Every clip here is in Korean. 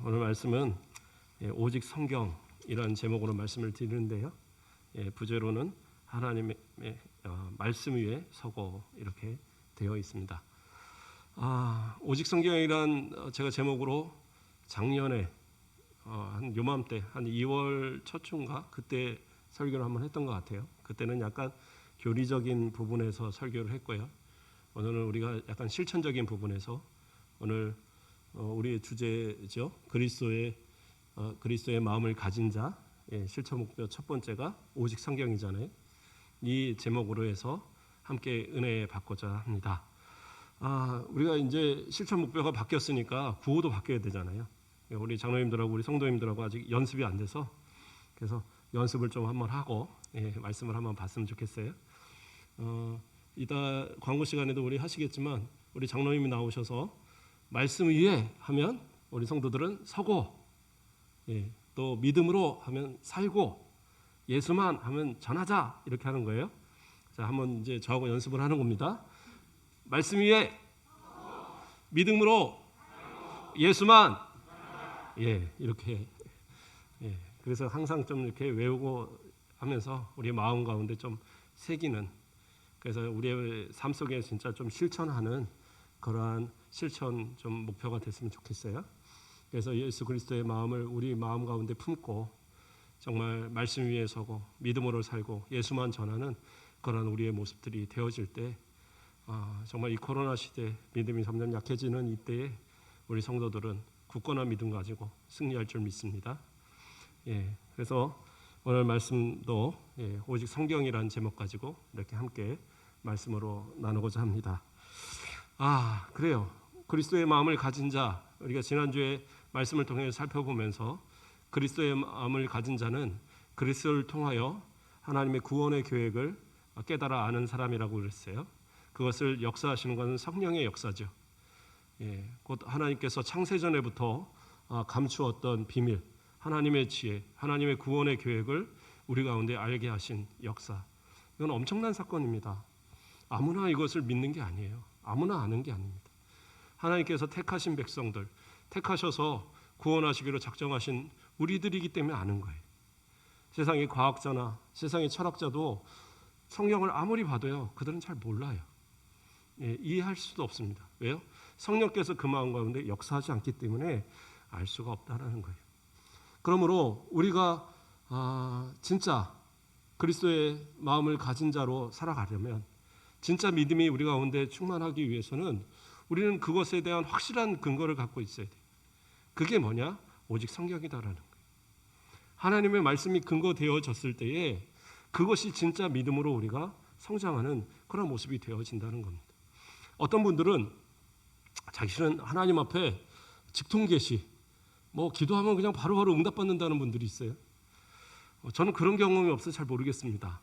오늘 말씀은 오직 성경이라는 제목으로 말씀을 드리는데요. 부제로는 하나님의 말씀 위에 서고 이렇게 되어 있습니다. 오직 성경이란 제가 제목으로 작년에 한 요맘때 한 2월 초쯤가 그때 설교를 한번 했던 것 같아요. 그때는 약간 교리적인 부분에서 설교를 했고요. 오늘은 우리가 약간 실천적인 부분에서 오늘 우리의 주제죠. 그리스도의 마음을 가진 자, 실천 목표 첫 번째가 오직 성경이잖아요. 이 제목으로 해서 함께 은혜 받고자 합니다. 우리가 이제 실천 목표가 바뀌었으니까 구호도 바뀌어야 되잖아요. 우리 장로님들하고 우리 성도님들하고 아직 연습이 안 돼서 그래서 연습을 좀 한번 하고 말씀을 한번 봤으면 좋겠어요. 이따 광고 시간에도 우리 하시겠지만 우리 장로님이 나오셔서 말씀 위에 하면 우리 성도들은 서고, 또 믿음으로 하면 살고, 예수만 하면 전하자 이렇게 하는 거예요. 자, 한번 이제 저하고 연습을 하는 겁니다. 말씀 위에 믿음으로 예수만, 이렇게. 그래서 항상 좀 이렇게 외우고 하면서 우리 마음 가운데 좀 새기는. 그래서 우리의 삶 속에 진짜 좀 실천하는 그러한 실천 좀 목표가 됐으면 좋겠어요. 그래서 예수 그리스도의 마음을 우리 마음 가운데 품고 정말 말씀 위에 서고 믿음으로 살고 예수만 전하는 그런 우리의 모습들이 되어질 때 정말 이 코로나 시대 믿음이 점점 약해지는 이때에 우리 성도들은 굳건한 믿음 가지고 승리할 줄 믿습니다. 그래서 오늘 말씀도 오직 성경이라는 제목 가지고 이렇게 함께 말씀으로 나누고자 합니다. 그래요. 그리스도의 마음을 가진 자, 우리가 지난주에 말씀을 통해 살펴보면서 그리스도의 마음을 가진 자는 그리스도를 통하여 하나님의 구원의 계획을 깨달아 아는 사람이라고 그랬어요. 그것을 역사하시는 것은 성령의 역사죠. 곧 하나님께서 창세전에부터 감추었던 비밀, 하나님의 지혜, 하나님의 구원의 계획을 우리 가운데 알게 하신 역사. 이건 엄청난 사건입니다. 아무나 이것을 믿는 게 아니에요. 아무나 아는 게 아닙니다. 하나님께서 택하신 백성들, 택하셔서 구원하시기로 작정하신 우리들이기 때문에 아는 거예요. 세상의 과학자나 세상의 철학자도 성경을 아무리 봐도요, 그들은 잘 몰라요. 이해할 수도 없습니다. 왜요? 성령께서 그 마음 가운데 역사하지 않기 때문에 알 수가 없다라는 거예요. 그러므로 우리가 진짜 그리스도의 마음을 가진 자로 살아가려면 진짜 믿음이 우리 가운데 충만하기 위해서는 우리는 그것에 대한 확실한 근거를 갖고 있어야 돼요. 그게 뭐냐? 오직 성경이다라는 거예요. 하나님의 말씀이 근거되어졌을 때에 그것이 진짜 믿음으로 우리가 성장하는 그런 모습이 되어진다는 겁니다. 어떤 분들은 자신은 하나님 앞에 직통계시, 기도하면 그냥 바로바로 응답받는다는 분들이 있어요. 저는 그런 경험이 없어서 잘 모르겠습니다.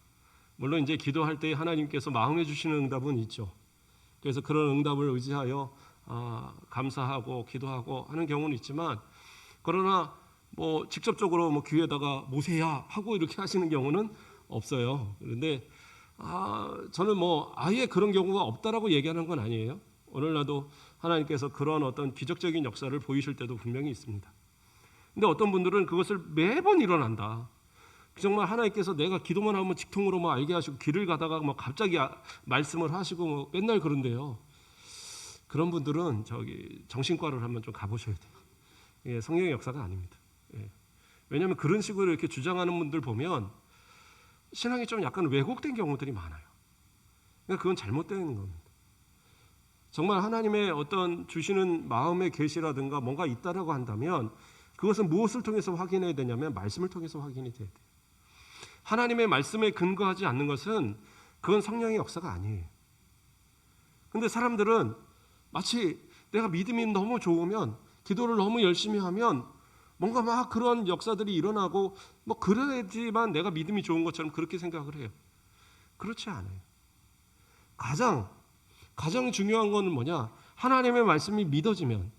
물론 이제 기도할 때 하나님께서 마음에 주시는 응답은 있죠. 그래서 그런 응답을 의지하여 감사하고 기도하고 하는 경우는 있지만, 그러나 직접적으로 귀에다가 모세야 하고 이렇게 하시는 경우는 없어요. 그런데 저는 아예 그런 경우가 없다라고 얘기하는 건 아니에요. 오늘날도 하나님께서 그런 어떤 기적적인 역사를 보이실 때도 분명히 있습니다. 근데 어떤 분들은 그것을 매번 일어난다. 정말 하나님께서 내가 기도만 하면 직통으로 알게 하시고 길을 가다가 갑자기 말씀을 하시고 맨날 그런데요. 그런 분들은 정신과를 한번 좀 가보셔야 돼요. 성령의 역사가 아닙니다. 왜냐하면 그런 식으로 이렇게 주장하는 분들 보면 신앙이 좀 약간 왜곡된 경우들이 많아요. 그러니까 그건 잘못된 겁니다. 정말 하나님의 어떤 주시는 마음의 계시라든가 뭔가 있다라고 한다면 그것은 무엇을 통해서 확인해야 되냐면 말씀을 통해서 확인이 돼야 돼요. 하나님의 말씀에 근거하지 않는 것은 그건 성령의 역사가 아니에요. 그런데 사람들은 마치 내가 믿음이 너무 좋으면 기도를 너무 열심히 하면 뭔가 그런 역사들이 일어나고 그래야지만 내가 믿음이 좋은 것처럼 그렇게 생각을 해요. 그렇지 않아요. 가장 중요한 것은 뭐냐? 하나님의 말씀이 믿어지면,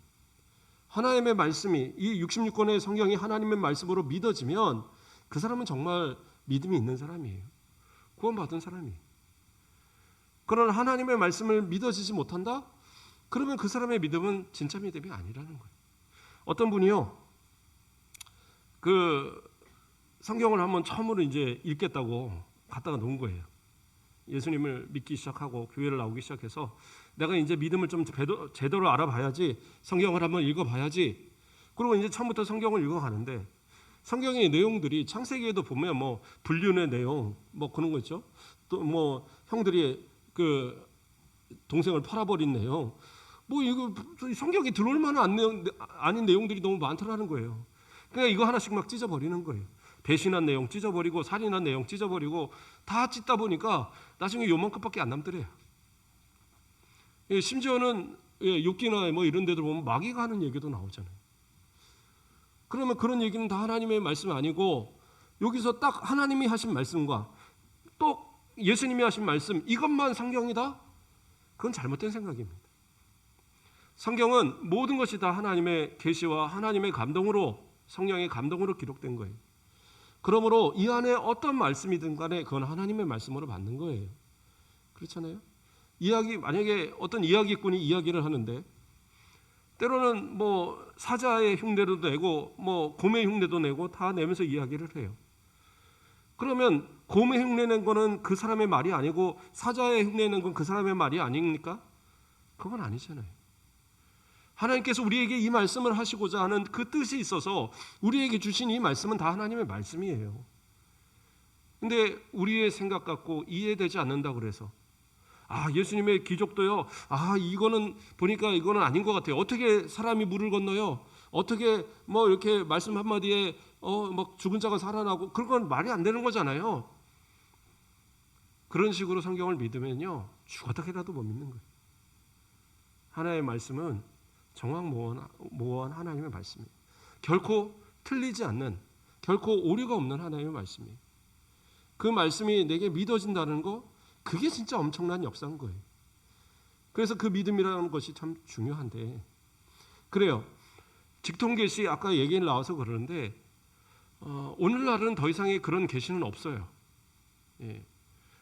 하나님의 말씀이 이 66권의 성경이 하나님의 말씀으로 믿어지면 그 사람은 정말 믿음이 있는 사람이에요. 구원받은 사람이에요. 그러나 하나님의 말씀을 믿어지지 못한다? 그러면 그 사람의 믿음은 진짜 믿음이 아니라는 거예요. 어떤 분이요, 그 성경을 한번 처음으로 이제 읽겠다고 갖다가 놓은 거예요. 예수님을 믿기 시작하고 교회를 나오기 시작해서 내가 이제 믿음을 좀 제대로 알아봐야지, 성경을 한번 읽어봐야지. 그리고 이제 처음부터 성경을 읽어가는데 성경의 내용들이 창세기에도 보면 뭐 불륜의 내용 뭐 그런 거 있죠. 또 뭐 형들이 그 동생을 팔아버린 내용, 뭐 이거 성경에 들어올 만한 아닌 내용들이 너무 많더라는 거예요. 그러니까 이거 하나씩 막 찢어버리는 거예요. 배신한 내용 찢어버리고 살인한 내용 찢어버리고 다 찢다 보니까 나중에 요만큼밖에 안 남더래요. 심지어는 욥기나 뭐 이런 데들 보면 마귀가 하는 얘기도 나오잖아요. 그러면 그런 얘기는 다 하나님의 말씀 아니고 여기서 딱 하나님이 하신 말씀과 또 예수님이 하신 말씀 이것만 성경이다? 그건 잘못된 생각입니다. 성경은 모든 것이 다 하나님의 계시와 하나님의 감동으로, 성령의 감동으로 기록된 거예요. 그러므로 이 안에 어떤 말씀이든 간에 그건 하나님의 말씀으로 받는 거예요. 그렇잖아요. 만약에 어떤 이야기꾼이 이야기를 하는데 때로는 뭐 사자의 흉내도 내고 뭐 곰의 흉내도 내고 다 내면서 이야기를 해요. 그러면 곰의 흉내 낸 거는 그 사람의 말이 아니고 사자의 흉내 낸 건 그 사람의 말이 아닙니까? 그건 아니잖아요. 하나님께서 우리에게 이 말씀을 하시고자 하는 그 뜻이 있어서 우리에게 주신 이 말씀은 다 하나님의 말씀이에요. 근데 우리의 생각 갖고 이해되지 않는다고 그래서 예수님의 기적도요. 이거는 보니까 이거는 아닌 것 같아요. 어떻게 사람이 물을 건너요? 어떻게 뭐 이렇게 말씀 한마디에 막 죽은 자가 살아나고 그런 건 말이 안 되는 거잖아요. 그런 식으로 성경을 믿으면요. 죽었다해라도 못 믿는 거예요. 하나님의 말씀은 정확무원 하나님의 말씀이에요. 결코 틀리지 않는, 결코 오류가 없는 하나님의 말씀이에요. 그 말씀이 내게 믿어진다는 거, 그게 진짜 엄청난 역사인 거예요. 그래서 그 믿음이라는 것이 참 중요한데, 그래요. 직통계시 아까 얘기 나와서 그러는데 오늘날은 더 이상의 그런 계시는 없어요.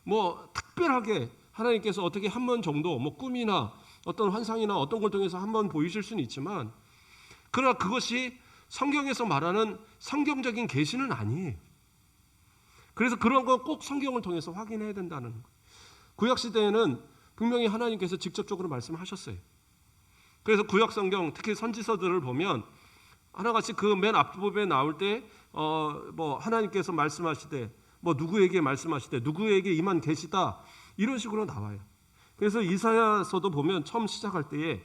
뭐 특별하게 하나님께서 어떻게 한 번 정도 뭐 꿈이나 어떤 환상이나 어떤 걸 통해서 한 번 보이실 수는 있지만, 그러나 그것이 성경에서 말하는 성경적인 계시는 아니에요. 그래서 그런 건 꼭 성경을 통해서 확인해야 된다는 거예요. 구약 시대에는 분명히 하나님께서 직접적으로 말씀하셨어요. 그래서 구약 성경 특히 선지서들을 보면 하나같이 그 맨 앞부분에 나올 때 뭐 하나님께서 말씀하시되 뭐 누구에게 말씀하시되 누구에게 임한 계시다 이런 식으로 나와요. 그래서 이사야서도 보면 처음 시작할 때에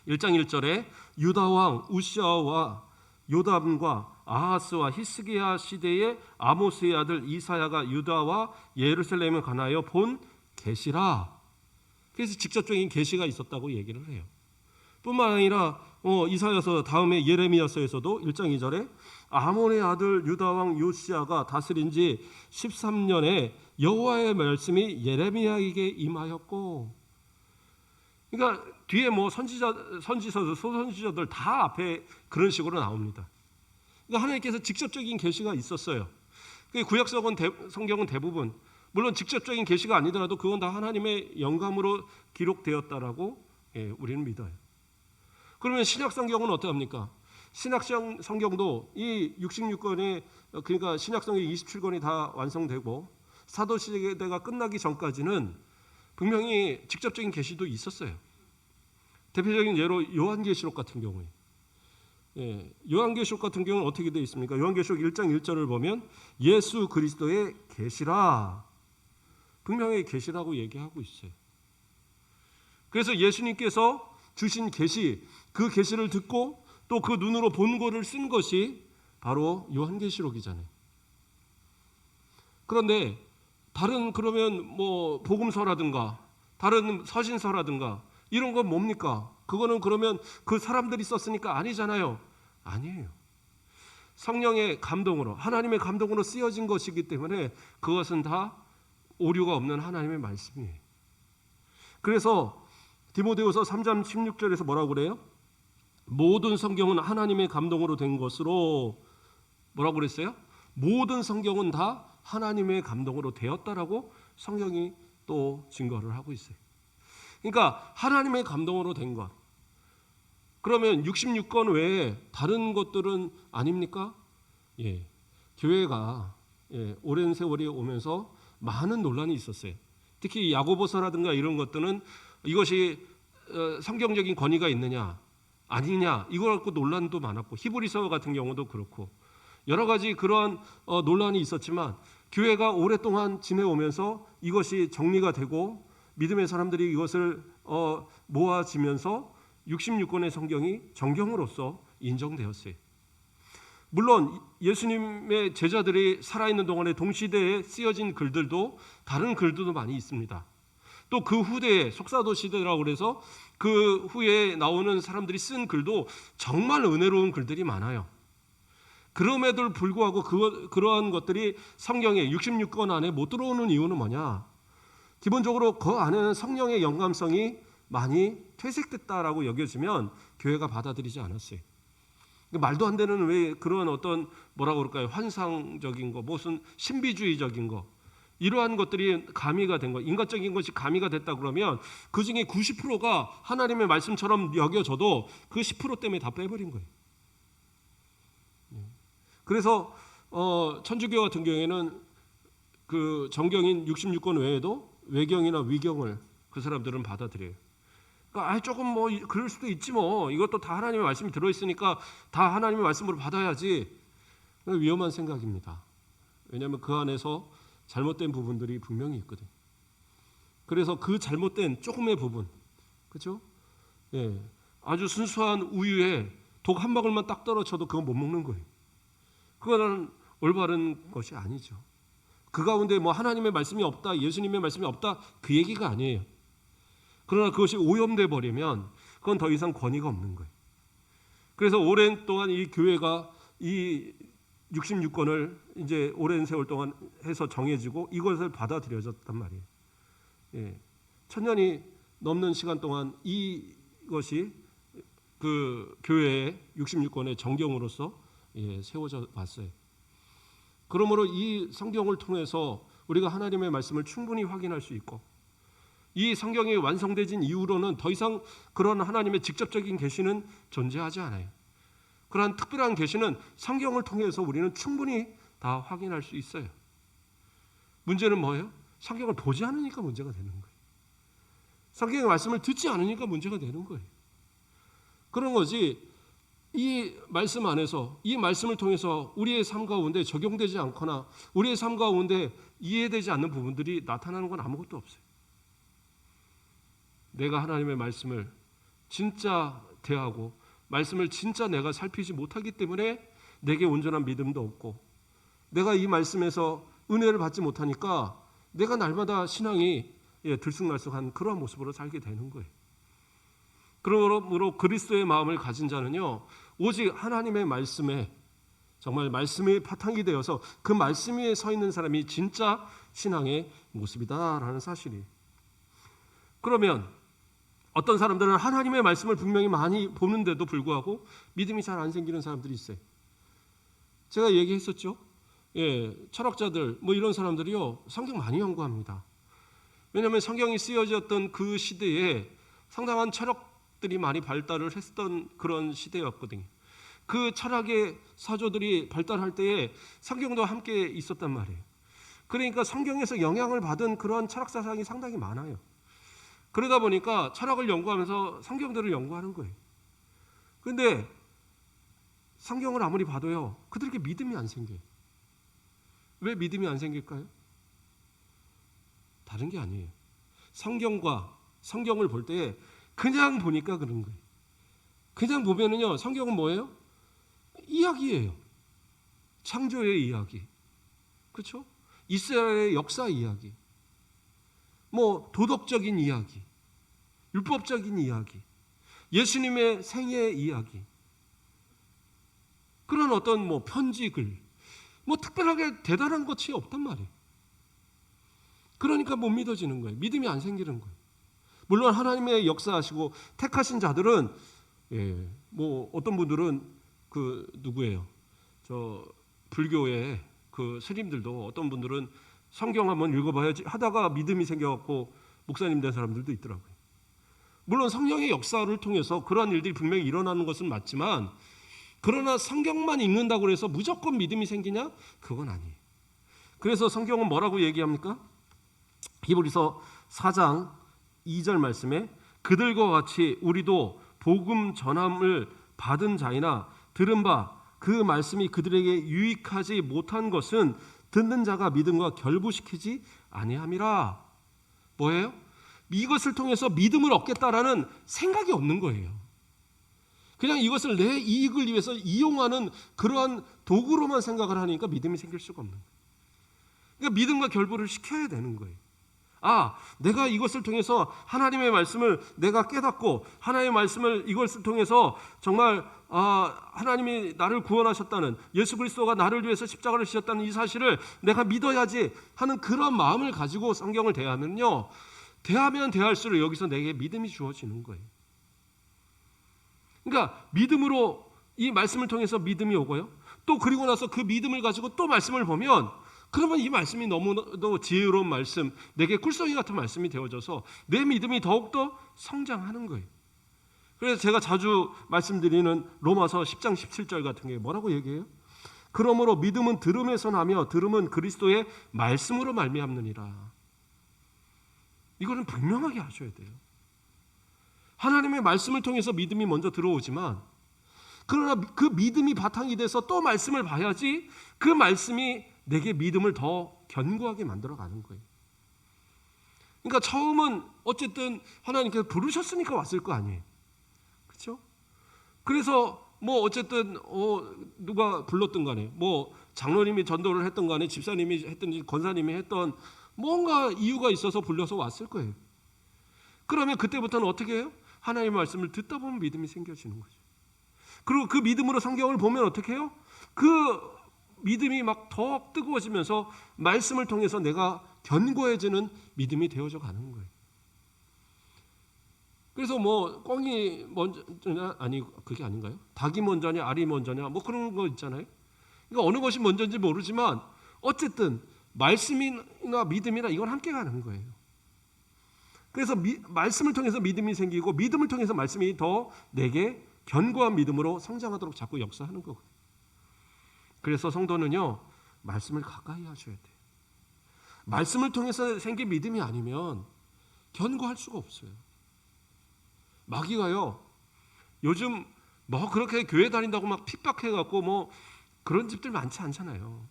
1장 1절에 유다 왕 우시아와 요담과 아하스와 히스기야 시대의 아모스의 아들 이사야가 유다와 예루살렘에 관하여 본 계시라. 그래서 직접적인 계시가 있었다고 얘기를 해요. 뿐만 아니라 이사야서 다음에 예레미야서에서도 1장 2절에 아몬의 아들 유다 왕 요시야가 다스린 지 13년에 여호와의 말씀이 예레미야에게 임하였고, 그러니까 뒤에 뭐 선지서들 소선지자들 다 앞에 그런 식으로 나옵니다. 그러니까 하나님께서 직접적인 계시가 있었어요. 구약 성경은 대부분 물론 직접적인 계시가 아니더라도 그건 다 하나님의 영감으로 기록되었다라고 우리는 믿어요. 그러면 신약 성경은 어떠합니까? 신약 성경도 이 66권의 그러니까 신약 성경 27권이 다 완성되고 사도 시대가 끝나기 전까지는 분명히 직접적인 계시도 있었어요. 대표적인 예로 요한계시록 같은 경우에 요한계시록 같은 경우는 어떻게 되어 있습니까? 요한계시록 1장 1절을 보면 예수 그리스도의 계시라, 분명히 계시라고 얘기하고 있어요. 그래서 예수님께서 주신 계시, 그 계시를 듣고 또 그 눈으로 본 거를 쓴 것이 바로 요한계시록이잖아요. 그런데 다른 그러면 뭐 복음서라든가 다른 서신서라든가 이런 건 뭡니까? 그거는 그러면 그 사람들이 썼으니까 아니잖아요. 아니에요. 성령의 감동으로, 하나님의 감동으로 쓰여진 것이기 때문에 그것은 다 오류가 없는 하나님의 말씀이에요. 그래서 디모데후서 3장 16절에서 뭐라고 그래요? 모든 성경은 하나님의 감동으로 된 것으로 뭐라고 그랬어요? 모든 성경은 다 하나님의 감동으로 되었다라고 성경이 또 증거를 하고 있어요. 그러니까 하나님의 감동으로 된 것. 그러면 66권 외에 다른 것들은 아닙니까? 예, 교회가 오랜 세월이 오면서 많은 논란이 있었어요. 특히 야고보서라든가 이런 것들은 이것이 성경적인 권위가 있느냐 아니냐 이걸 갖고 논란도 많았고, 히브리서 같은 경우도 그렇고 여러 가지 그러한 논란이 있었지만, 교회가 오랫동안 지내오면서 이것이 정리가 되고 믿음의 사람들이 이것을 모아지면서 66권의 성경이 정경으로서 인정되었어요. 물론 예수님의 제자들이 살아있는 동안에 동시대에 쓰여진 글들도 다른 글들도 많이 있습니다. 또 그 후대에 속사도 시대라고 그래서 그 후에 나오는 사람들이 쓴 글도 정말 은혜로운 글들이 많아요. 그럼에도 불구하고 그러한 것들이 성경의 66권 안에 못 들어오는 이유는 뭐냐? 기본적으로 그 안에는 성령의 영감성이 많이 퇴색됐다라고 여겨지면 교회가 받아들이지 않았어요. 말도 안 되는 왜 그런 어떤 뭐라고 그럴까요? 환상적인 거, 무슨 신비주의적인 거, 이러한 것들이 가미가 된 거, 인간적인 것이 가미가 됐다 그러면 그 중에 90%가 하나님의 말씀처럼 여겨져도 그 10% 때문에 다 빼버린 거예요. 그래서 천주교 같은 경우에는 그 정경인 66권 외에도 외경이나 위경을 그 사람들은 받아들여요. 그러니까 조금 뭐 그럴 수도 있지 뭐, 이것도 다 하나님의 말씀이 들어있으니까 다 하나님의 말씀으로 받아야지. 위험한 생각입니다. 왜냐하면 그 안에서 잘못된 부분들이 분명히 있거든. 그래서 그 잘못된 조금의 부분, 그렇죠? 예, 아주 순수한 우유에 독 한 방울만 딱 떨어져도 그건 못 먹는 거예요. 그거는 올바른 것이 아니죠. 그 가운데 뭐 하나님의 말씀이 없다, 예수님의 말씀이 없다, 그 얘기가 아니에요. 그러나 그것이 오염돼 버리면 그건 더 이상 권위가 없는 거예요. 그래서 오랜 동안 이 교회가 이 66권을 이제 오랜 세월 동안 해서 정해지고 이것을 받아들여졌단 말이에요. 예, 1000년이 넘는 시간 동안 이것이 그 교회의 66권의 정경으로서 세워져 왔어요. 그러므로 이 성경을 통해서 우리가 하나님의 말씀을 충분히 확인할 수 있고, 이 성경이 완성되진 이후로는 더 이상 그런 하나님의 직접적인 계시는 존재하지 않아요. 그러한 특별한 계시는 성경을 통해서 우리는 충분히 다 확인할 수 있어요. 문제는 뭐예요? 성경을 보지 않으니까 문제가 되는 거예요. 성경의 말씀을 듣지 않으니까 문제가 되는 거예요. 그런 거지, 이 말씀 안에서 이 말씀을 통해서 우리의 삶 가운데 적용되지 않거나 우리의 삶 가운데 이해되지 않는 부분들이 나타나는 건 아무것도 없어요. 내가 하나님의 말씀을 진짜 대하고 말씀을 진짜 내가 살피지 못하기 때문에 내게 온전한 믿음도 없고, 내가 이 말씀에서 은혜를 받지 못하니까 내가 날마다 신앙이 들쑥날쑥한 그러한 모습으로 살게 되는 거예요. 그러므로 그리스도의 마음을 가진 자는요, 오직 하나님의 말씀에 정말 말씀이 바탕이 되어서 그 말씀 위에 서 있는 사람이 진짜 신앙의 모습이다라는 사실이. 그러면 어떤 사람들은 하나님의 말씀을 분명히 많이 보는데도 불구하고 믿음이 잘 안 생기는 사람들이 있어요. 제가 얘기했었죠. 철학자들 뭐 이런 사람들이요, 성경 많이 연구합니다. 왜냐하면 성경이 쓰여졌던 그 시대에 상당한 철학들이 많이 발달을 했던 그런 시대였거든요. 그 철학의 사조들이 발달할 때에 성경도 함께 있었단 말이에요. 그러니까 성경에서 영향을 받은 그러한 철학 사상이 상당히 많아요. 그러다 보니까 철학을 연구하면서 성경들을 연구하는 거예요. 그런데 성경을 아무리 봐도요, 그들에게 믿음이 안 생겨요. 왜 믿음이 안 생길까요? 다른 게 아니에요. 성경을 볼 때 그냥 보니까 그런 거예요. 그냥 보면은요, 성경은 뭐예요? 이야기예요. 창조의 이야기, 그렇죠? 이스라엘의 역사 이야기, 뭐 도덕적인 이야기, 율법적인 이야기, 예수님의 생애 이야기, 그런 어떤 뭐 편지글, 뭐 특별하게 대단한 것이 없단 말이에요. 그러니까 못 믿어지는 거예요. 믿음이 안 생기는 거예요. 물론 하나님의 역사하시고 택하신 자들은 뭐 어떤 분들은 그 누구예요? 저 불교의 그 스님들도 어떤 분들은 성경 한번 읽어봐야지 하다가 믿음이 생겨갖고 목사님 된 사람들도 있더라고요. 물론 성령의 역사를 통해서 그러한 일들이 분명히 일어나는 것은 맞지만 그러나 성경만 읽는다고 해서 무조건 믿음이 생기냐? 그건 아니에요. 그래서 성경은 뭐라고 얘기합니까? 히브리서 4장 2절 말씀에 그들과 같이 우리도 복음 전함을 받은 자이나 들은 바 그 말씀이 그들에게 유익하지 못한 것은 듣는 자가 믿음과 결부시키지 아니함이라. 뭐예요? 이것을 통해서 믿음을 얻겠다라는 생각이 없는 거예요. 그냥 이것을 내 이익을 위해서 이용하는 그러한 도구로만 생각을 하니까 믿음이 생길 수가 없는 거예요. 그러니까 믿음과 결부를 시켜야 되는 거예요. 내가 이것을 통해서 하나님의 말씀을 내가 깨닫고 하나님의 말씀을 이것을 통해서 정말 하나님이 나를 구원하셨다는, 예수 그리스도가 나를 위해서 십자가를 지셨다는 이 사실을 내가 믿어야지 하는 그런 마음을 가지고 성경을 대하면요, 대하면 대할수록 여기서 내게 믿음이 주어지는 거예요. 그러니까 믿음으로 이 말씀을 통해서 믿음이 오고요, 또 그리고 나서 그 믿음을 가지고 또 말씀을 보면, 그러면 이 말씀이 너무도 지혜로운 말씀, 내게 꿀송이 같은 말씀이 되어져서 내 믿음이 더욱더 성장하는 거예요. 그래서 제가 자주 말씀드리는 로마서 10장 17절 같은 게 뭐라고 얘기해요? 그러므로 믿음은 들음에서 나며 들음은 그리스도의 말씀으로 말미암느니라. 이거는 분명하게 하셔야 돼요. 하나님의 말씀을 통해서 믿음이 먼저 들어오지만, 그러나 그 믿음이 바탕이 돼서 또 말씀을 봐야지 그 말씀이 내게 믿음을 더 견고하게 만들어가는 거예요. 그러니까 처음은 어쨌든 하나님께서 부르셨으니까 왔을 거 아니에요. 그렇죠? 그래서 뭐 어쨌든 누가 불렀든 간에, 뭐 장로님이 전도를 했던 간에, 집사님이 했든지 권사님이 했던 뭔가 이유가 있어서 불려서 왔을 거예요. 그러면 그때부터는 어떻게 해요? 하나님의 말씀을 듣다 보면 믿음이 생겨지는 거죠. 그리고 그 믿음으로 성경을 보면 어떻게 해요? 그 믿음이 막 더 뜨거워지면서 말씀을 통해서 내가 견고해지는 믿음이 되어져 가는 거예요. 그래서 뭐 꿩이 먼저냐, 아니 그게 아닌가요? 닭이 먼저냐 알이 먼저냐 뭐 그런 거 있잖아요. 그러니까 어느 것이 먼저인지 모르지만 어쨌든 말씀이나 믿음이나 이건 함께 가는 거예요. 그래서 말씀을 통해서 믿음이 생기고, 믿음을 통해서 말씀이 더 내게 견고한 믿음으로 성장하도록 자꾸 역사하는 거거든요. 그래서 성도는요, 말씀을 가까이 하셔야 돼요. 말씀을 통해서 생긴 믿음이 아니면 견고할 수가 없어요. 마귀가요, 요즘 뭐 그렇게 교회 다닌다고 막 핍박해갖고 뭐 그런 집들 많지 않잖아요.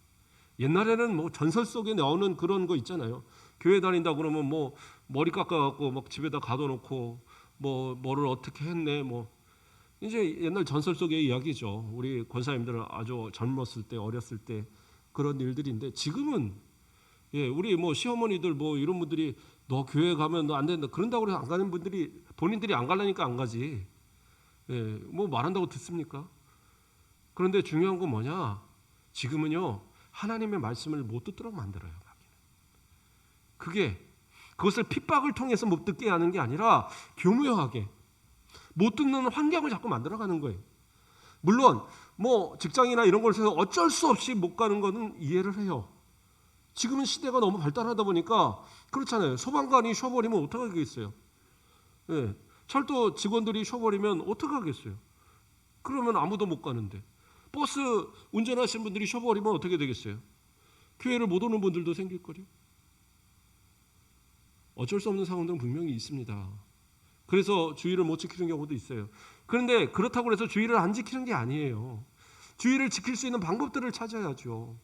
옛날에는 뭐 전설 속에 나오는 그런 거 있잖아요. 교회 다닌다 그러면 뭐 머리 깎아갖고 막 집에다 가둬놓고 뭐 뭐를 어떻게 했네, 뭐 이제 옛날 전설 속의 이야기죠. 우리 권사님들은 아주 젊었을 때, 어렸을 때 그런 일들인데, 지금은 우리 뭐 시어머니들 뭐 이런 분들이 너 교회 가면 너 안 된다 그런다고 해서 안 가는 분들이 본인들이 안 가려니까 안 가지. 뭐 말한다고 듣습니까? 그런데 중요한 건 뭐냐? 지금은요, 하나님의 말씀을 못 듣도록 만들어요. 그것을 핍박을 통해서 못 듣게 하는 게 아니라 교묘하게 못 듣는 환경을 자꾸 만들어가는 거예요. 물론 뭐 직장이나 이런 곳에서 어쩔 수 없이 못 가는 거는 이해를 해요. 지금은 시대가 너무 발달하다 보니까 그렇잖아요. 소방관이 쉬어버리면 어떡하겠어요? 철도 직원들이 쉬어버리면 어떡하겠어요? 그러면 아무도 못 가는데, 버스 운전하시는 분들이 쉬어버리면 어떻게 되겠어요? 교회를 못 오는 분들도 생길 거죠. 어쩔 수 없는 상황들은 분명히 있습니다. 그래서 주의를 못 지키는 경우도 있어요. 그런데 그렇다고 해서 주의를 안 지키는 게 아니에요. 주의를 지킬 수 있는 방법들을 찾아야죠.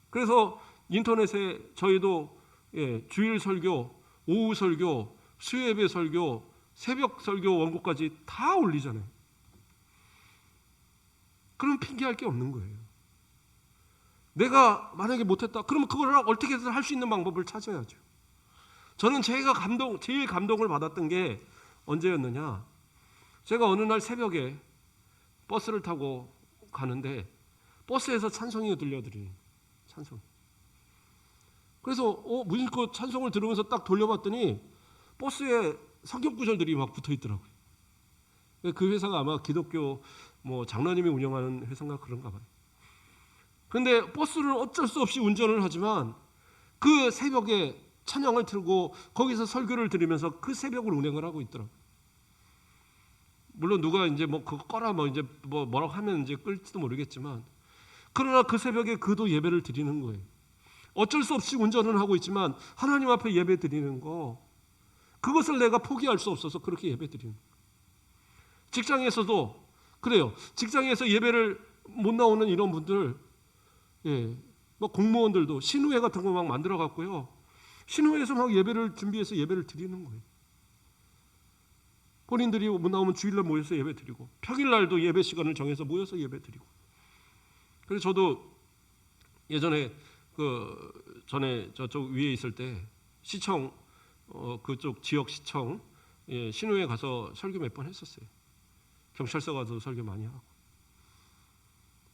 그래서 인터넷에 저희도 주일 설교, 오후 설교, 수요예배 설교, 새벽 설교 원고까지 다 올리잖아요. 그럼 핑계할 게 없는 거예요. 내가 만약에 못했다, 그러면 그걸 어떻게든 할 수 있는 방법을 찾아야죠. 저는 제일 감동을 받았던 게 언제였느냐? 제가 어느 날 새벽에 버스를 타고 가는데 버스에서 찬송이 들려드리는 찬송. 그래서 무심코 찬송을 들으면서 딱 돌려봤더니 버스에 성경 구절들이 막 붙어 있더라고요. 그 회사가 아마 기독교 뭐 장로님이 운영하는 회사인가 그런가 봐요. 그런데 버스를 어쩔 수 없이 운전을 하지만 그 새벽에 찬양을 틀고 거기서 설교를 들으면서 그 새벽을 운행을 하고 있더라고요. 물론 누가 이제 뭐 그거 꺼라 뭐 이제 뭐라고 하면 이제 끌지도 모르겠지만, 그러나 그 새벽에 그도 예배를 드리는 거예요. 어쩔 수 없이 운전을 하고 있지만 하나님 앞에 예배 드리는 거, 그것을 내가 포기할 수 없어서 그렇게 예배 드리는 거예요. 직장에서도 그래요. 직장에서 예배를 못 나오는 이런 분들, 뭐 공무원들도 신우회 같은 거 막 만들어 갖고요, 신우회에서 막 예배를 준비해서 예배를 드리는 거예요. 본인들이 못 나오면 주일날 모여서 예배 드리고, 평일날도 예배 시간을 정해서 모여서 예배 드리고. 그래서 저도 예전에 전에 저쪽 위에 있을 때 시청 그쪽 지역 시청 신우회 가서 설교 몇 번 했었어요. 경찰서 가서 설교 많이 하고.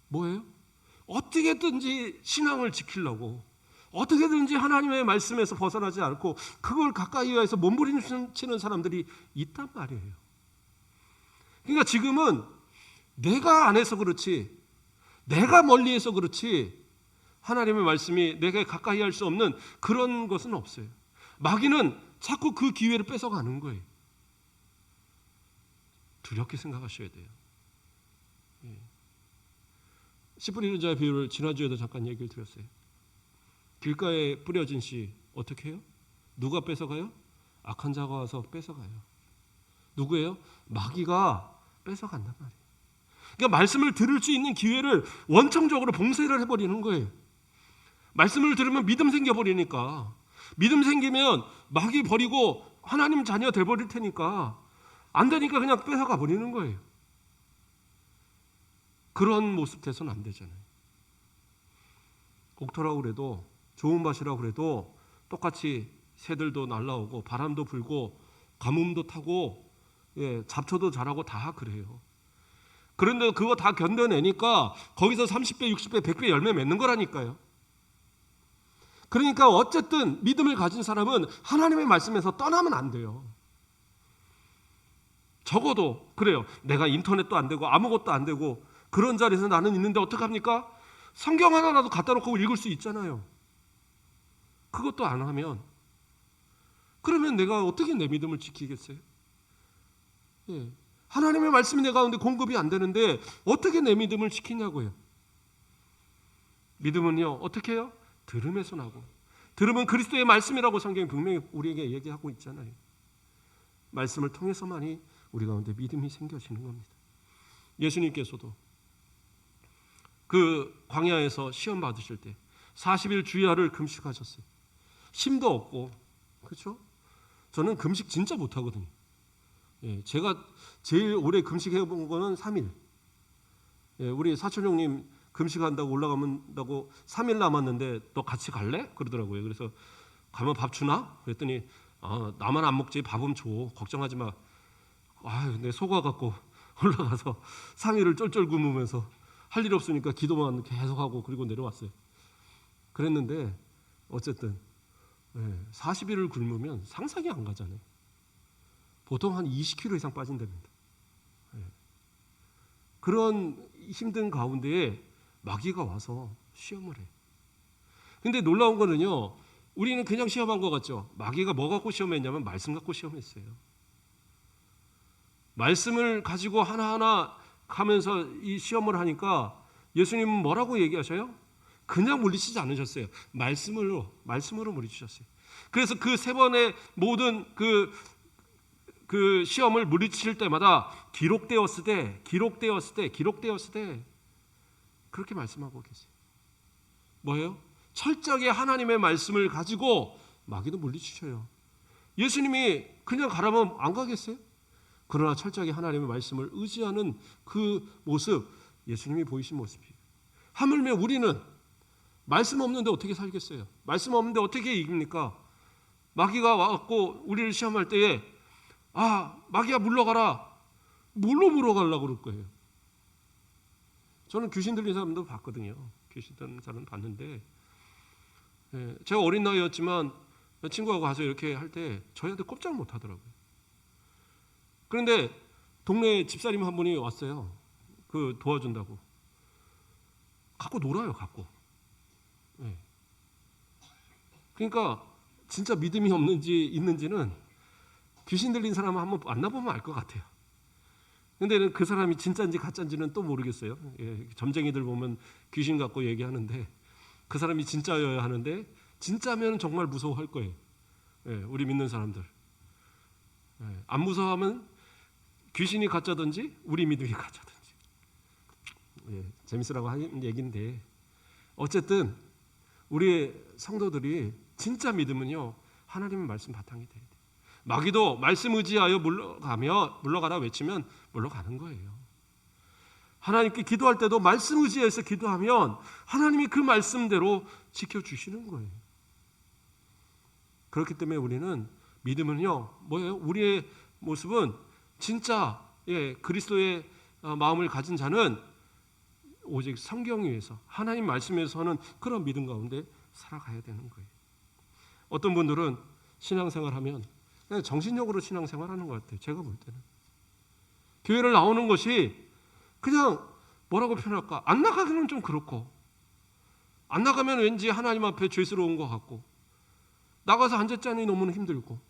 뭐예요? 어떻게든지 신앙을 지키려고, 어떻게든지 하나님의 말씀에서 벗어나지 않고 그걸 가까이 해서 몸부림치는 사람들이 있단 말이에요. 그러니까 지금은 내가 안 해서 그렇지, 내가 멀리해서 그렇지, 하나님의 말씀이 내가 가까이 할 수 없는 그런 것은 없어요. 마귀는 자꾸 그 기회를 뺏어가는 거예요. 두렵게 생각하셔야 돼요. 씨 뿌리는 자의 비유를 지난주에도 잠깐 얘기를 드렸어요. 길가에 뿌려진 씨 어떻게 해요? 누가 뺏어가요? 악한 자가 와서 뺏어가요. 누구예요? 마귀가 뺏어간단 말이에요. 그러니까 말씀을 들을 수 있는 기회를 원청적으로 봉쇄를 해버리는 거예요. 말씀을 들으면 믿음 생겨버리니까, 믿음 생기면 마귀 버리고 하나님 자녀 돼버릴 테니까, 안 되니까 그냥 뺏어가 버리는 거예요. 그런 모습 돼서는 안 되잖아요. 곡터라고 그래도, 좋은 밭이라고 그래도 똑같이 새들도 날라오고 바람도 불고 가뭄도 타고 잡초도 자라고 다 그래요. 그런데 그거 다 견뎌내니까 거기서 30배, 60배, 100배 열매 맺는 거라니까요. 그러니까 어쨌든 믿음을 가진 사람은 하나님의 말씀에서 떠나면 안 돼요. 적어도 그래요. 내가 인터넷도 안 되고 아무것도 안 되고 그런 자리에서 나는 있는데 어떡합니까? 성경 하나라도 갖다 놓고 읽을 수 있잖아요. 그것도 안 하면, 그러면 내가 어떻게 내 믿음을 지키겠어요? 하나님의 말씀이 내 가운데 공급이 안 되는데 어떻게 내 믿음을 지키냐고요. 믿음은요, 어떻게 해요? 들음에서 나고, 들음은 그리스도의 말씀이라고 성경이 분명히 우리에게 얘기하고 있잖아요. 말씀을 통해서만이 우리 가운데 믿음이 생겨지는 겁니다. 예수님께서도 그 광야에서 시험 받으실 때 40일 주야를 금식하셨어요. 힘도 없고, 그렇죠? 저는 금식 진짜 못하거든요. 제가 제일 오래 금식해 본 거는 3일. 우리 사촌 형님 금식한다고 올라가면다고 3일 남았는데 너 같이 갈래? 그러더라고요. 그래서 가면 밥 주나? 그랬더니 나만 안 먹지, 밥은 줘. 걱정하지 마. 내 속아갖고 올라가서 3일을 쫄쫄 굶으면서 할 일 없으니까 기도만 계속하고 그리고 내려왔어요. 그랬는데 어쨌든 40일을 굶으면 상상이 안 가잖아요. 보통 한 20kg 이상 빠진답니다. 그런 힘든 가운데에 마귀가 와서 시험을 해요. 근데 놀라운 거는요, 우리는 그냥 시험한 것 같죠. 마귀가 뭐 갖고 시험했냐면 말씀 갖고 시험했어요. 말씀을 가지고 하나하나 가면서 이 시험을 하니까 예수님은 뭐라고 얘기하셔요? 그냥 물리치지 않으셨어요. 말씀으로 물리치셨어요. 그래서 그 세 번의 모든 그 시험을 물리칠 때마다 기록되었을 때 그렇게 말씀하고 계세요. 뭐예요? 철저하게 하나님의 말씀을 가지고 마귀도 물리치셔요. 예수님이 그냥 가라면 안 가겠어요? 그러나 철저하게 하나님의 말씀을 의지하는 그 모습, 예수님이 보이신 모습이에요. 하물며 우리는 말씀 없는데 어떻게 살겠어요? 말씀 없는데 어떻게 이깁니까? 마귀가 와갖고 우리를 시험할 때에 마귀야 물러가라. 뭘로 물러가려고 그럴 거예요? 저는 귀신 들린 사람도 봤거든요. 귀신 들린 사람 봤는데 제가 어린 나이였지만 친구하고 가서 이렇게 할 때 저희한테 꼼짝 못 하더라고요. 그런데 동네 집사님 한 분이 왔어요. 그 도와준다고. 갖고 놀아요, 갖고. 그러니까 진짜 믿음이 없는지 있는지는 귀신 들린 사람을 한번 만나보면 알 것 같아요. 근데 그 사람이 진짜인지 가짜인지는 또 모르겠어요. 예, 점쟁이들 보면 귀신 갖고 얘기하는데 그 사람이 진짜여야 하는데 진짜면 정말 무서워할 거예요. 예, 우리 믿는 사람들. 예, 안 무서워하면 귀신이 가짜든지 우리 믿음이 가짜든지. 예, 재밌으라고 하는 얘기인데 어쨌든 우리 성도들이 진짜 믿음은요 하나님의 말씀 바탕이 돼야 돼요. 마귀도 말씀 의지하여 물러가라 외치면 물러가는 거예요. 하나님께 기도할 때도 말씀 의지해서 기도하면 하나님이 그 말씀대로 지켜주시는 거예요. 그렇기 때문에 우리는 믿음은요 뭐예요? 우리의 모습은 진짜 그리스도의 마음을 가진 자는 오직 성경 위에서 하나님 말씀에서는 그런 믿음 가운데 살아가야 되는 거예요. 어떤 분들은 신앙생활하면 그냥 정신력으로 신앙생활하는 것 같아요. 제가 볼 때는 교회를 나오는 것이 그냥 뭐라고 표현할까? 안 나가기는 좀 그렇고 안 나가면 왠지 하나님 앞에 죄스러운 것 같고 나가서 앉았자니 너무 힘들고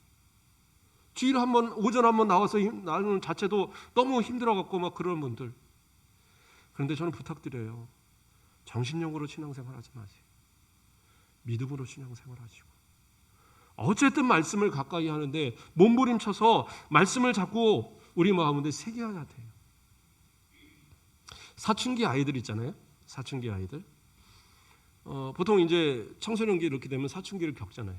주일 한번 오전 한번 나와서 나오는 자체도 너무 힘들어갖고 막 그런 분들. 그런데 저는 부탁드려요. 정신력으로 신앙생활하지 마세요. 믿음으로 신앙생활하시고 어쨌든 말씀을 가까이 하는데 몸부림쳐서 말씀을 자꾸 우리 마음에 새겨야 돼요. 사춘기 아이들 있잖아요. 사춘기 아이들. 보통 이제 청소년기 이렇게 되면 사춘기를 겪잖아요.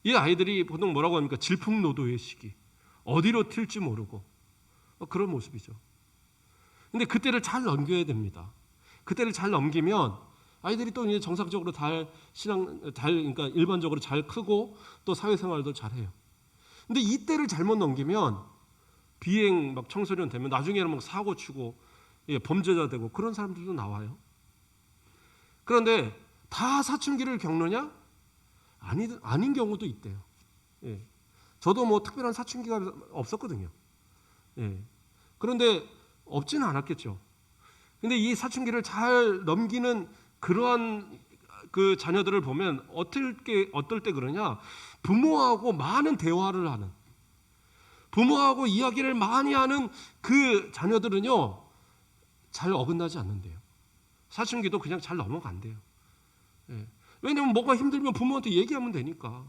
이 아이들이 보통 뭐라고 합니까? 질풍노도의 시기. 어디로 튈지 모르고 그런 모습이죠. 근데 그때를 잘 넘겨야 됩니다. 그때를 잘 넘기면 아이들이 또 이제 정상적으로 그러니까 일반적으로 잘 크고 또 사회생활도 잘해요. 근데 이때를 잘못 넘기면 비행 막 청소년 되면 나중에는 막 사고 치고 범죄자 되고 그런 사람들도 나와요. 그런데 다 사춘기를 겪느냐? 아닌 경우도 있대요. 예. 저도 뭐 특별한 사춘기가 없었거든요. 예. 그런데 없지는 않았겠죠. 근데 이 사춘기를 잘 넘기는 그러한 그 자녀들을 보면 어떨 때 그러냐? 부모하고 많은 대화를 하는, 부모하고 이야기를 많이 하는 그 자녀들은요 잘 어긋나지 않는데요. 사춘기도 그냥 잘 넘어간대요. 예. 왜냐하면 뭔가 힘들면 부모한테 얘기하면 되니까,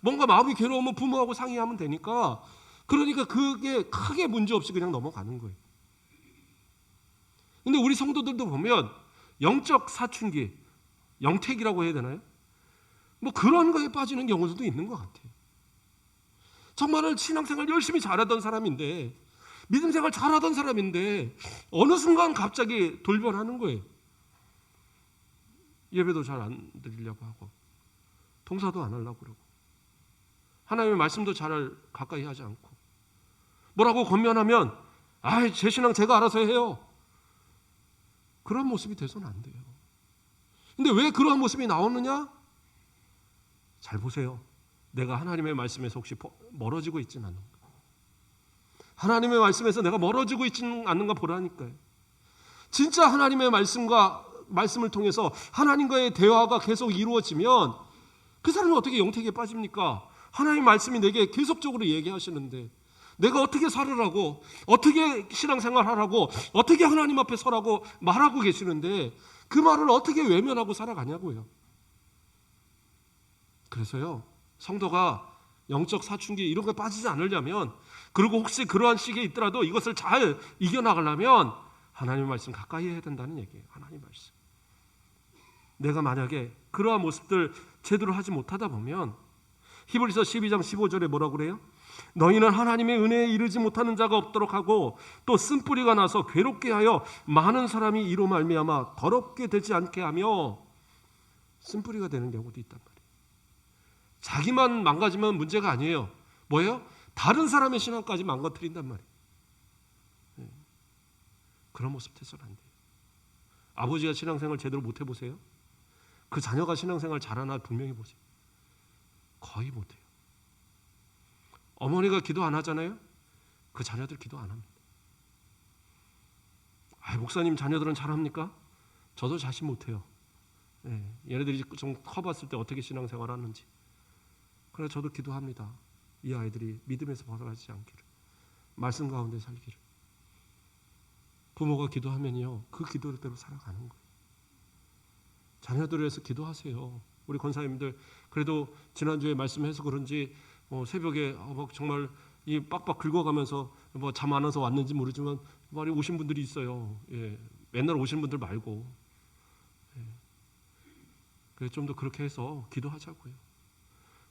뭔가 마음이 괴로우면 부모하고 상의하면 되니까, 그러니까 그게 크게 문제 없이 그냥 넘어가는 거예요. 근데 우리 성도들도 보면 영적 사춘기, 영택이라고 해야 되나요? 뭐 그런 거에 빠지는 경우들도 있는 것 같아요. 정말 신앙생활 열심히 잘하던 사람인데, 믿음생활 잘하던 사람인데 어느 순간 갑자기 돌변하는 거예요. 예배도 잘 안 드리려고 하고 봉사도 안 하려고 그러고 하나님의 말씀도 잘 가까이 하지 않고 뭐라고 권면하면 제 신앙 제가 알아서 해요. 그런 모습이 돼서는 안 돼요. 근데 왜 그러한 모습이 나오느냐? 잘 보세요. 내가 하나님의 말씀에서 혹시 멀어지고 있지는 않는가? 하나님의 말씀에서 내가 멀어지고 있지는 않는가 보라니까요. 진짜 하나님의 말씀을 통해서 하나님과의 대화가 계속 이루어지면 그 사람이 어떻게 영택에 빠집니까? 하나님의 말씀이 내게 계속적으로 얘기하시는데 내가 어떻게 살으라고, 어떻게 신앙생활하라고, 어떻게 하나님 앞에 서라고 말하고 계시는데 그 말을 어떻게 외면하고 살아가냐고요. 그래서요, 성도가 영적 사춘기 이런 거에 빠지지 않으려면, 그리고 혹시 그러한 시기에 있더라도 이것을 잘 이겨나가려면 하나님의 말씀 가까이 해야 된다는 얘기예요. 하나님의 말씀. 내가 만약에 그러한 모습들 제대로 하지 못하다 보면 히브리서 12장 15절에 뭐라고 그래요? 너희는 하나님의 은혜에 이르지 못하는 자가 없도록 하고 또 쓴뿌리가 나서 괴롭게 하여 많은 사람이 이로 말미암아 더럽게 되지 않게 하며, 쓴뿌리가 되는 경우도 있단 말이에요. 자기만 망가지면 문제가 아니에요. 뭐예요? 다른 사람의 신앙까지 망가뜨린단 말이에요. 그런 모습 돼서는 안 돼요. 아버지가 신앙생활 제대로 못 해보세요? 그 자녀가 신앙생활 잘하나 분명히 보세요. 거의 못해요. 어머니가 기도 안 하잖아요? 그 자녀들 기도 안 합니다. 목사님 자녀들은 잘합니까? 저도 자신 못해요. 얘네들이 좀 커봤을 때 어떻게 신앙생활 하는지. 그래서 저도 기도합니다. 이 아이들이 믿음에서 벗어나지 않기를, 말씀 가운데 살기를. 부모가 기도하면요, 그 기도대로 살아가는 거예요. 자녀들을 위해서 기도하세요. 우리 권사님들 그래도 지난주에 말씀해서 그런지 새벽에 막 정말 이 빡빡 긁어가면서 뭐 잠 안 와서 왔는지 모르지만 많이 오신 분들이 있어요. 예, 맨날 오신 분들 말고. 예. 그래서 좀 더 그렇게 해서 기도하자고요.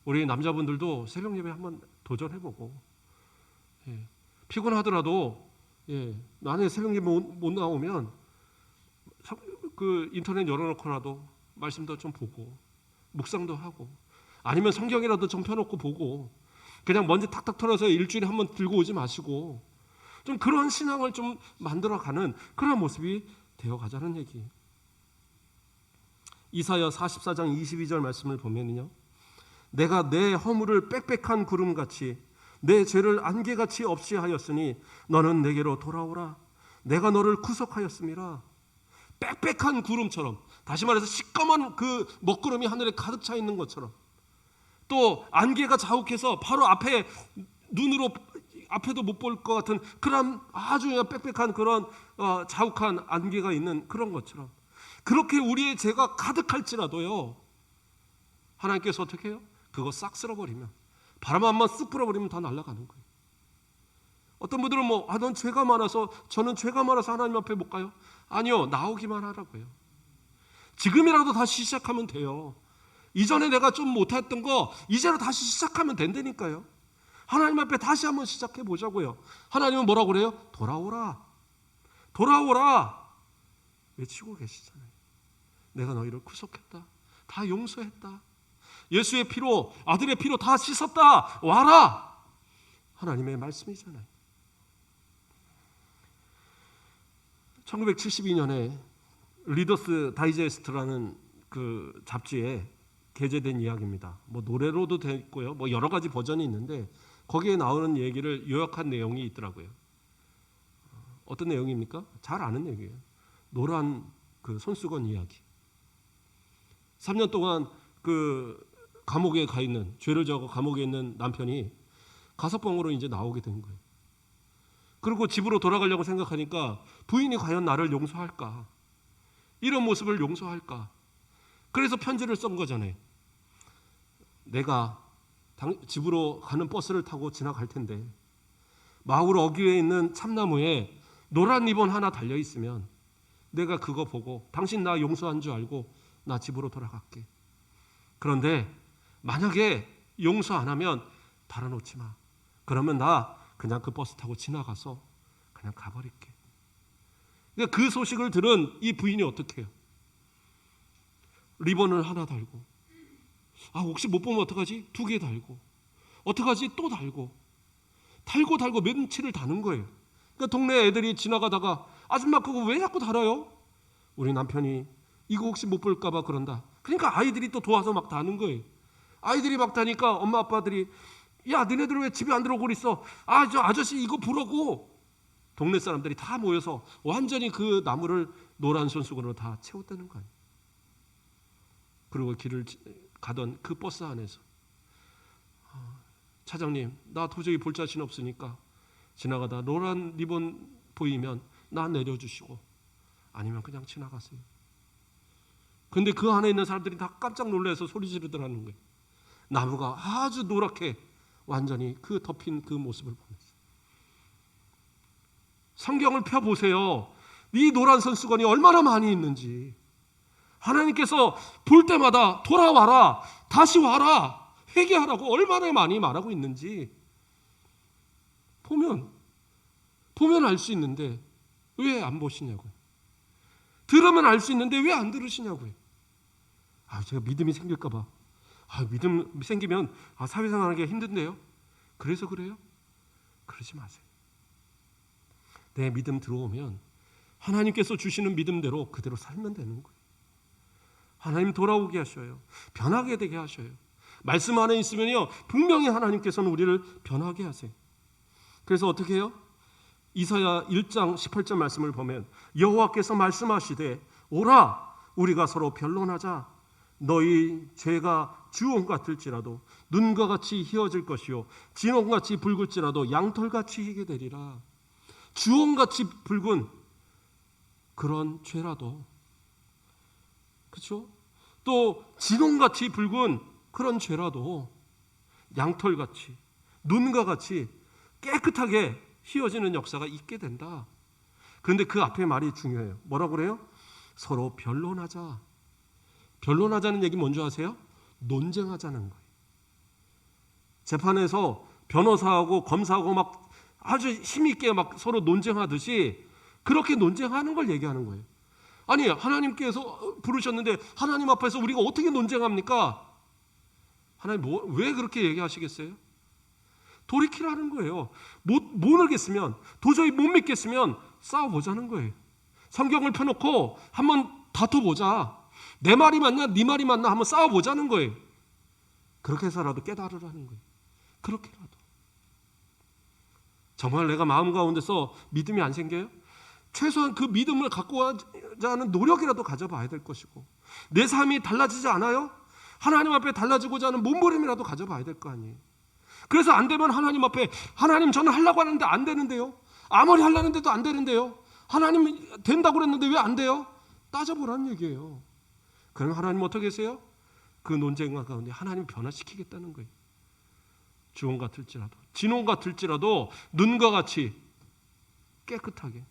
우리 남자분들도 새벽 예배 한번 도전해보고, 예, 피곤하더라도, 예, 나는 새벽 예배 못 나오면 그 인터넷 열어놓고라도 말씀도 좀 보고 묵상도 하고, 아니면 성경이라도 좀 펴놓고 보고, 그냥 먼지 탁탁 털어서 일주일에 한번 들고 오지 마시고 좀 그런 신앙을 좀 만들어가는 그런 모습이 되어가자는 얘기. 이사야 44장 22절 말씀을 보면요, 내가 내 허물을 빽빽한 구름같이 내 죄를 안개같이 없이 하였으니 너는 내게로 돌아오라. 내가 너를 구속하였음이라. 빽빽한 구름처럼, 다시 말해서 시꺼먼 그 먹구름이 하늘에 가득 차 있는 것처럼, 또 안개가 자욱해서 바로 앞에 눈으로 앞에도 못 볼 것 같은 그런 아주 빽빽한 그런 자욱한 안개가 있는 그런 것처럼, 그렇게 우리의 죄가 가득할지라도요, 하나님께서 어떻게 해요? 그거 싹 쓸어버리면, 바람 한번 쑥 불어버리면 다 날아가는 거예요. 어떤 분들은 넌 죄가 많아서, 저는 죄가 많아서 하나님 앞에 못 가요. 아니요, 나오기만 하라고요. 지금이라도 다시 시작하면 돼요. 이전에 내가 좀 못했던 거 이제는 다시 시작하면 된다니까요. 하나님 앞에 다시 한번 시작해 보자고요. 하나님은 뭐라고 그래요? 돌아오라, 돌아오라 외치고 계시잖아요. 내가 너희를 구속했다, 다 용서했다, 예수의 피로, 아들의 피로 다 씻었다, 와라. 하나님의 말씀이잖아요. 1972년에 리더스 다이제스트라는 그 잡지에 게재된 이야기입니다. 노래로도 됐고요, 여러 가지 버전이 있는데 거기에 나오는 얘기를 요약한 내용이 있더라고요. 어떤 내용입니까? 잘 아는 얘기예요. 노란 그 손수건 이야기. 3년 동안 그 감옥에 가 있는, 죄를 져서 감옥에 있는 남편이 가석방으로 이제 나오게 된 거예요. 그리고 집으로 돌아가려고 생각하니까 부인이 과연 나를 용서할까? 이런 모습을 용서할까? 그래서 편지를 쓴 거잖아요. 내가 집으로 가는 버스를 타고 지나갈 텐데 마을 어귀에 있는 참나무에 노란 리본 하나 달려 있으면 내가 그거 보고 당신 나 용서한 줄 알고 나 집으로 돌아갈게. 그런데 만약에 용서 안 하면 달아놓지 마. 그러면 나 그냥 그 버스 타고 지나가서 그냥 가버릴게. 그러니까 그 소식을 들은 이 부인이 어떻게 해요? 리본을 하나 달고, 혹시 못 보면 어떡하지? 2개 달고, 어떡하지? 또 달고 며칠을 다는 거예요. 그러니까 동네 애들이 지나가다가 아줌마 그거 왜 자꾸 달아요? 우리 남편이 이거 혹시 못 볼까 봐 그런다. 그러니까 아이들이 또 도와서 막 다는 거예요. 아이들이 막 다니까 엄마 아빠들이, 야 너네들 왜 집에 안 들어오고 있어? 저 아저씨 이거 보라고. 동네 사람들이 다 모여서 완전히 그 나무를 노란 손수건으로 다 채웠다는 거예요. 그리고 길을 가던 그 버스 안에서, 차장님 나 도저히 볼 자신 없으니까 지나가다 노란 리본 보이면 나 내려주시고 아니면 그냥 지나가세요. 근데 그 안에 있는 사람들이 다 깜짝 놀라서 소리 지르더라는 거예요. 나무가 아주 노랗게 완전히 그 덮인 그 모습을 보면서. 성경을 펴보세요. 이 노란 손수건이 얼마나 많이 있는지. 하나님께서 볼 때마다 돌아와라, 다시 와라, 회개하라고 얼마나 많이 말하고 있는지 보면 알 수 있는데 왜 안 보시냐고요. 들으면 알 수 있는데 왜 안 들으시냐고요. 제가 믿음이 생길까 봐. 믿음 생기면 사회생활하기가 힘든데요. 그래서 그래요? 그러지 마세요. 내 믿음 들어오면 하나님께서 주시는 믿음대로 그대로 살면 되는 거예요. 하나님 돌아오게 하셔요. 변하게 되게 하셔요. 말씀 안에 있으면요, 분명히 하나님께서는 우리를 변하게 하세요. 그래서 어떻게 해요? 이사야 1장 18절 말씀을 보면 여호와께서 말씀하시되 오라 우리가 서로 변론하자. 너희 죄가 주홍 같을지라도 눈과 같이 희어질 것이요 진홍같이 붉을지라도 양털같이 희게 되리라. 주홍같이 붉은 그런 죄라도, 그렇죠? 또 진홍같이 붉은 그런 죄라도 양털같이, 눈과 같이 깨끗하게 휘어지는 역사가 있게 된다. 그런데 그 앞에 말이 중요해요. 뭐라고 그래요? 서로 변론하자. 변론하자는 얘기 뭔지 아세요? 논쟁하자는 거예요. 재판에서 변호사하고 검사하고 막 아주 힘있게 막 서로 논쟁하듯이 그렇게 논쟁하는 걸 얘기하는 거예요. 아니, 하나님께서 부르셨는데 하나님 앞에서 우리가 어떻게 논쟁합니까? 하나님 왜 그렇게 얘기하시겠어요? 돌이키라는 거예요. 모르겠으면, 도저히 못 믿겠으면 싸워보자는 거예요. 성경을 펴놓고 한번 다퉈보자. 내 말이 맞냐, 네 말이 맞나 한번 싸워보자는 거예요. 그렇게 해서라도 깨달으라는 거예요. 그렇게라도. 정말 내가 마음 가운데서 믿음이 안 생겨요? 최소한 그 믿음을 갖고 가자는 노력이라도 가져봐야 될 것이고, 내 삶이 달라지지 않아요? 하나님 앞에 달라지고자 하는 몸부림이라도 가져봐야 될 거 아니에요. 그래서 안 되면 하나님 앞에, 하나님 저는 하려고 하는데 안 되는데요. 아무리 하려는데도 안 되는데요. 하나님 된다고 그랬는데 왜 안 돼요? 따져보라는 얘기예요. 그럼 하나님 어떻게 계세요? 그 논쟁 가운데 하나님 변화시키겠다는 거예요. 주홍 같을지라도, 진홍 같을지라도 눈과 같이 깨끗하게,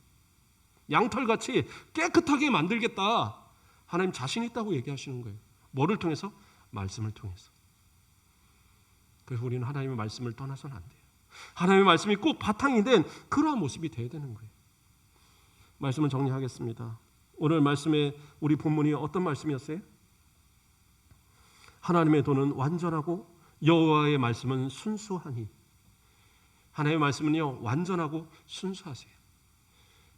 양털같이 깨끗하게 만들겠다. 하나님 자신 있다고 얘기하시는 거예요. 뭐를 통해서? 말씀을 통해서. 그래서 우리는 하나님의 말씀을 떠나서는 안 돼요. 하나님의 말씀이 꼭 바탕이 된 그러한 모습이 되어야 되는 거예요. 말씀을 정리하겠습니다. 오늘 말씀에 우리 본문이 어떤 말씀이었어요? 하나님의 도는 완전하고 여호와의 말씀은 순수하니. 하나님의 말씀은요, 완전하고 순수하세요.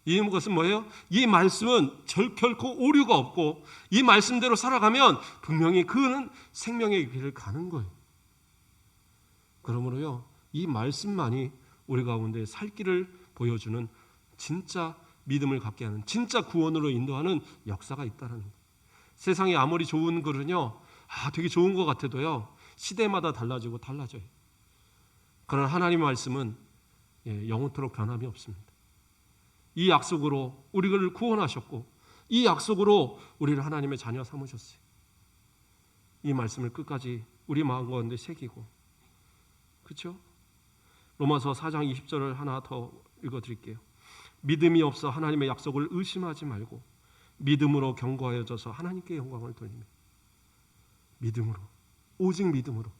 이 것은 뭐예요? 이 말씀은 결코 오류가 없고 이 말씀대로 살아가면 분명히 그는 생명의 길을 가는 거예요. 그러므로요, 이 말씀만이 우리 가운데 살 길을 보여주는 진짜 믿음을 갖게 하는, 진짜 구원으로 인도하는 역사가 있다는 거예요. 세상에 아무리 좋은 글은요, 되게 좋은 것 같아도요, 시대마다 달라지고 달라져요. 그러나 하나님의 말씀은 영원토록 변함이 없습니다. 이 약속으로 우리를 구원하셨고 이 약속으로 우리를 하나님의 자녀 삼으셨어요. 이 말씀을 끝까지 우리 마음 가운데 새기고, 그렇죠? 로마서 4장 20절을 하나 더 읽어드릴게요. 믿음이 없어 하나님의 약속을 의심하지 말고 믿음으로 견고하여져서 하나님께 영광을 돌리며, 믿음으로, 오직 믿음으로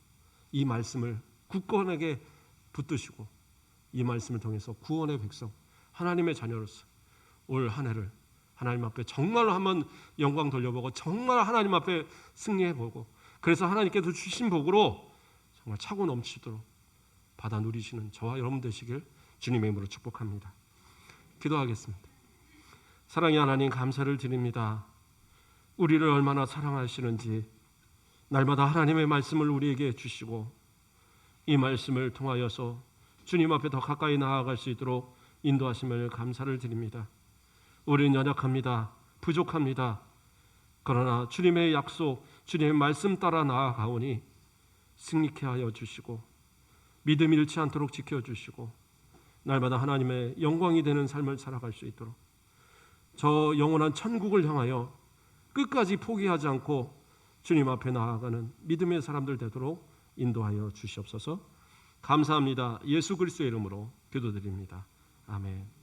이 말씀을 굳건하게 붙드시고 이 말씀을 통해서 구원의 백성, 하나님의 자녀로서 올 한 해를 하나님 앞에 정말로 한번 영광 돌려보고 정말 하나님 앞에 승리해보고, 그래서 하나님께서 주신 복으로 정말 차고 넘치도록 받아 누리시는 저와 여러분 되시길 주님의 이름으로 축복합니다. 기도하겠습니다. 사랑의 하나님, 감사를 드립니다. 우리를 얼마나 사랑하시는지 날마다 하나님의 말씀을 우리에게 주시고 이 말씀을 통하여서 주님 앞에 더 가까이 나아갈 수 있도록 인도하심을 감사를 드립니다. 우리는 연약합니다. 부족합니다. 그러나 주님의 약속, 주님의 말씀 따라 나아가오니 승리케 하여 주시고 믿음 잃지 않도록 지켜주시고 날마다 하나님의 영광이 되는 삶을 살아갈 수 있도록 저 영원한 천국을 향하여 끝까지 포기하지 않고 주님 앞에 나아가는 믿음의 사람들 되도록 인도하여 주시옵소서. 감사합니다. 예수 그리스도의 이름으로 기도드립니다. 아멘.